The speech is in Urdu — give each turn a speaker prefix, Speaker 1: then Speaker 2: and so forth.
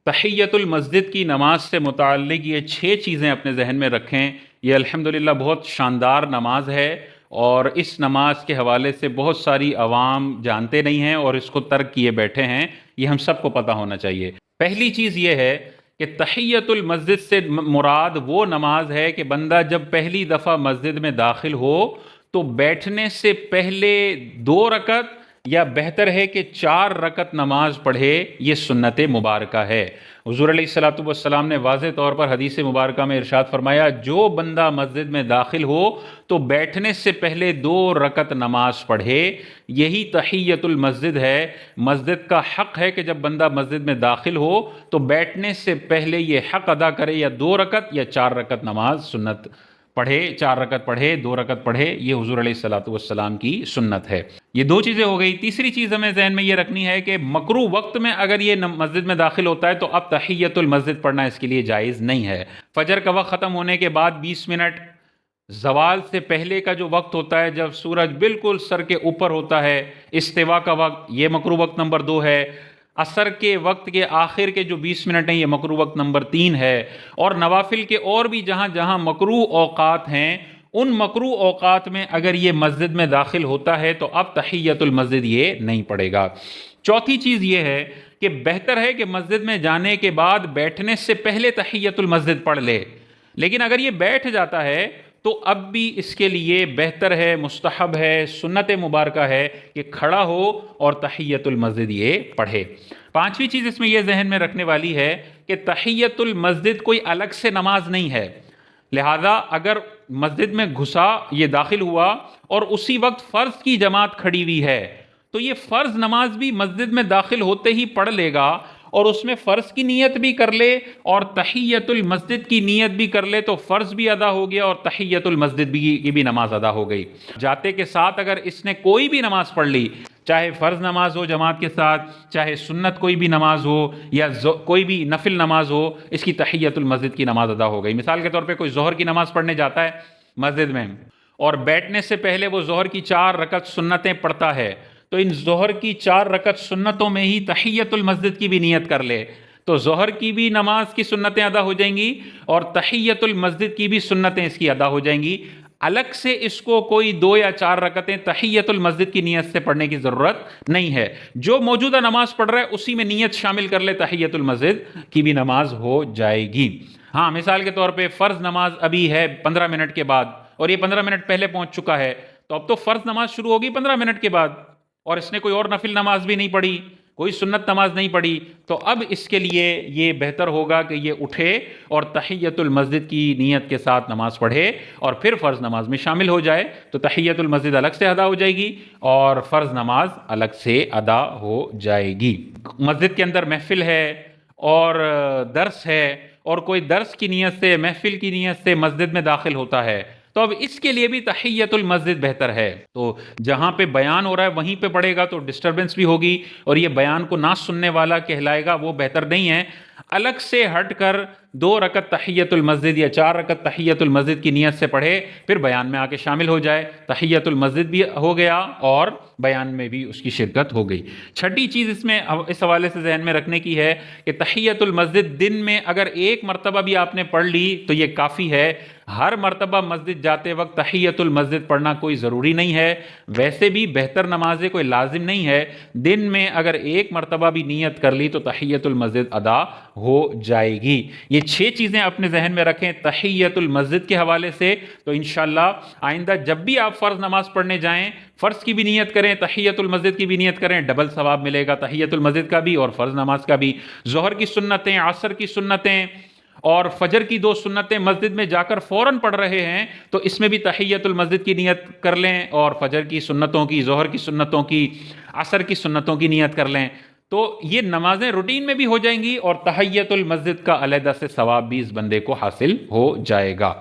Speaker 1: تحیت المسجد کی نماز سے متعلق یہ 6 چیزیں اپنے ذہن میں رکھیں۔ یہ الحمدللہ بہت شاندار نماز ہے، اور اس نماز کے حوالے سے بہت ساری عوام جانتے نہیں ہیں اور اس کو ترک کیے بیٹھے ہیں۔ یہ ہم سب کو پتہ ہونا چاہیے۔ پہلی چیز یہ ہے کہ تحیت المسجد سے مراد وہ نماز ہے کہ بندہ جب پہلی دفعہ مسجد میں داخل ہو تو بیٹھنے سے پہلے 2 رکعت یا بہتر ہے کہ 4 رکعت نماز پڑھے۔ یہ سنت مبارکہ ہے۔ حضور علیہ الصلوۃ والسلام نے واضح طور پر حدیث مبارکہ میں ارشاد فرمایا، جو بندہ مسجد میں داخل ہو تو بیٹھنے سے پہلے 2 رکعت نماز پڑھے۔ یہی تحیت المسجد ہے۔ مسجد کا حق ہے کہ جب بندہ مسجد میں داخل ہو تو بیٹھنے سے پہلے یہ حق ادا کرے، یا 2 رکعت یا 4 رکعت نماز سنت پڑھے، 4 رکعت پڑھے، 2 رکعت پڑھے۔ یہ حضور علیہ الصلوۃ والسلام کی سنت ہے۔ یہ 2 چیزیں ہو گئی۔ تیسری چیز ہمیں ذہن میں یہ رکھنی ہے کہ مکروہ وقت میں اگر یہ مسجد میں داخل ہوتا ہے تو اب تحیت المسجد پڑھنا اس کے لیے جائز نہیں ہے۔ فجر کا وقت ختم ہونے کے بعد 20 منٹ، زوال سے پہلے کا جو وقت ہوتا ہے جب سورج بالکل سر کے اوپر ہوتا ہے، استوا کا وقت، یہ مکروہ وقت نمبر 2 ہے۔ عصر کے وقت کے آخر کے جو 20 منٹ ہیں یہ مکروہ وقت نمبر 3 ہے۔ اور نوافل کے اور بھی جہاں جہاں مکروہ اوقات ہیں، ان مکروہ اوقات میں اگر یہ مسجد میں داخل ہوتا ہے تو اب تحیت المسجد یہ نہیں پڑھے گا۔ چوتھی چیز یہ ہے کہ بہتر ہے کہ مسجد میں جانے کے بعد بیٹھنے سے پہلے تحیت المسجد پڑھ لے، لیکن اگر یہ بیٹھ جاتا ہے تو اب بھی اس کے لیے بہتر ہے، مستحب ہے، سنت مبارکہ ہے کہ کھڑا ہو اور تحیت المسجد یہ پڑھے۔ 5ویں چیز اس میں یہ ذہن میں رکھنے والی ہے کہ تحیت المسجد کوئی الگ سے نماز نہیں ہے، لہذا اگر مسجد میں گھسا، یہ داخل ہوا اور اسی وقت فرض کی جماعت کھڑی ہوئی ہے تو یہ فرض نماز بھی مسجد میں داخل ہوتے ہی پڑھ لے گا، اور اس میں فرض کی نیت بھی کر لے اور تحیت المسجد کی نیت بھی کر لے تو فرض بھی ادا ہو گیا اور تحیت المسجد کی بھی نماز ادا ہو گئی۔ جاتے کے ساتھ اگر اس نے کوئی بھی نماز پڑھ لی، چاہے فرض نماز ہو جماعت کے ساتھ، چاہے سنت کوئی بھی نماز ہو یا کوئی بھی نفل نماز ہو، اس کی تحیت المسجد کی نماز ادا ہو گئی۔ مثال کے طور پہ کوئی ظہر کی نماز پڑھنے جاتا ہے مسجد میں اور بیٹھنے سے پہلے وہ ظہر کی 4 رکعت سنتیں پڑھتا ہے، تو ان ظہر کی 4 رکعت سنتوں میں ہی تحیت المسجد کی بھی نیت کر لے تو ظہر کی بھی نماز کی سنتیں ادا ہو جائیں گی اور تحیت المسجد کی بھی سنتیں اس کی ادا ہو جائیں گی۔ الگ سے اس کو کوئی 2 یا 4 رکعتیں تحیت المسجد کی نیت سے پڑھنے کی ضرورت نہیں ہے۔ جو موجودہ نماز پڑھ رہا ہے اسی میں نیت شامل کر لے، تحیت المسجد کی بھی نماز ہو جائے گی۔ ہاں، مثال کے طور پہ فرض نماز ابھی ہے 15 منٹ کے بعد اور یہ 15 منٹ پہلے پہنچ چکا ہے، تو اب تو فرض نماز شروع ہوگی 15 منٹ کے بعد، اور اس نے کوئی اور نفل نماز بھی نہیں پڑھی، کوئی سنت نماز نہیں پڑھی، تو اب اس کے لیے یہ بہتر ہوگا کہ یہ اٹھے اور تحیت المسجد کی نیت کے ساتھ نماز پڑھے اور پھر فرض نماز میں شامل ہو جائے، تو تحیت المسجد الگ سے ادا ہو جائے گی اور فرض نماز الگ سے ادا ہو جائے گی۔ مسجد کے اندر محفل ہے اور درس ہے، اور کوئی درس کی نیت سے، محفل کی نیت سے مسجد میں داخل ہوتا ہے، تو اب اس کے لیے بھی تحیت المسجد بہتر ہے۔ تو جہاں پہ بیان ہو رہا ہے وہیں پہ پڑھے گا تو ڈسٹربنس بھی ہوگی اور یہ بیان کو نہ سننے والا کہلائے گا، وہ بہتر نہیں ہے۔ الگ سے ہٹ کر 2 رکعت تحیت المسجد یا 4 رکعت تحیت المسجد کی نیت سے پڑھے، پھر بیان میں آ کے شامل ہو جائے، تحیت المسجد بھی ہو گیا اور بیان میں بھی اس کی شرکت ہو گئی۔ 6ٹھی چیز اس حوالے سے ذہن میں رکھنے کی ہے کہ تحیت المسجد دن میں اگر 1 مرتبہ بھی آپ نے پڑھ لی تو یہ کافی ہے۔ ہر مرتبہ مسجد جاتے وقت تحیت المسجد پڑھنا کوئی ضروری نہیں ہے، ویسے بھی بہتر نمازیں کوئی لازم نہیں ہے۔ دن میں اگر 1 مرتبہ بھی نیت کر لی تو تحیت المسجد ادا ہو جائے گی۔ یہ 6 چیزیں اپنے ذہن میں رکھیں تحیت المسجد کے حوالے سے، تو انشاءاللہ آئندہ جب بھی آپ فرض نماز پڑھنے جائیں، فرض کی بھی نیت کریں، تحیت المسجد کی بھی نیت کریں، ڈبل ثواب ملے گا، تحیت المسجد کا بھی اور فرض نماز کا بھی۔ ظہر کی سنتیں، عصر کی سنتیں اور فجر کی 2 سنتیں مسجد میں جا کر فوراً پڑھ رہے ہیں تو اس میں بھی تحیت المسجد کی نیت کر لیں، اور فجر کی سنتوں کی، ظہر کی سنتوں کی، عصر کی سنتوں کی نیت کر لیں، تو یہ نمازیں روٹین میں بھی ہو جائیں گی اور تحیت المسجد کا علیحدہ سے ثواب بھی اس بندے کو حاصل ہو جائے گا۔